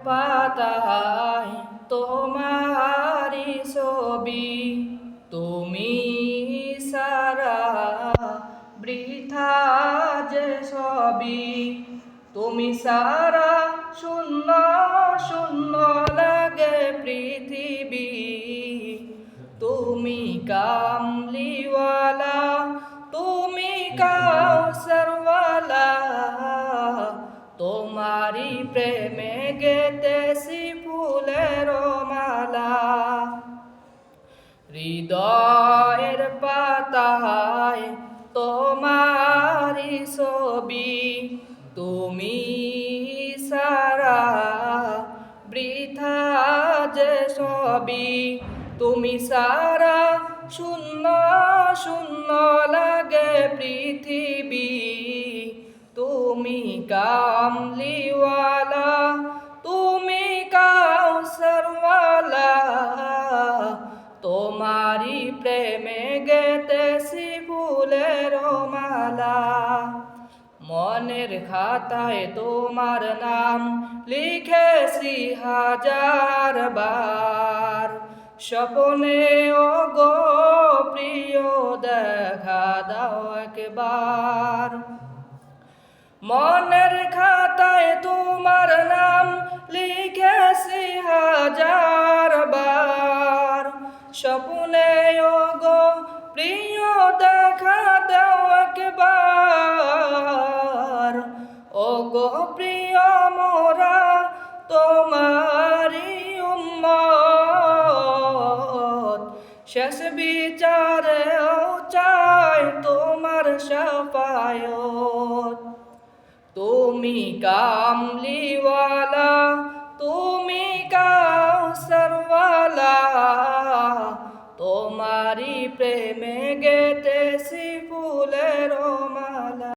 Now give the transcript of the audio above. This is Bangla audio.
পাতায় তোমারি ছবি, তুমি সারা বৃথা যে সবই, তুমি সারা শূন্য শূন্য লাগে পৃথিবী, তুমি কামলিওয়ালা, তুমি কাউসারওয়ালা, তোমারি প্রেমে গেতেছি ফুলের মালা। হৃদয়ের পাতায় তোমারি ছবি, তুমি সারা বৃথা যে সবই, তুমি সারা শূন্য শূন্য লাগে পৃথিবী, তুমি কামলিওয়ালা, তুমি কাউসারওয়ালা, তোমারি প্রেমে গেতেছি ফুলের মালা। মনের খাতায় তোমার নাম লিখেছি হাজার বার, স্বপ্নে ও গো প্রিয় দেখা দাও একবার। মনের খাতায় তোমার নাম লিখেছি হাজার বার, স্বপ্নে ও গো প্রিয় দেখা দাও একবার। ও গো প্রিয় মোরা তোমারি উম্মত, শেষ বিচারেও চাই তোমার শাফায়াত। তুমি কামলিওয়ালা, তুমি কাউসারওয়ালা, তোমারি প্রেমে গেতেছি ফুলের মালা।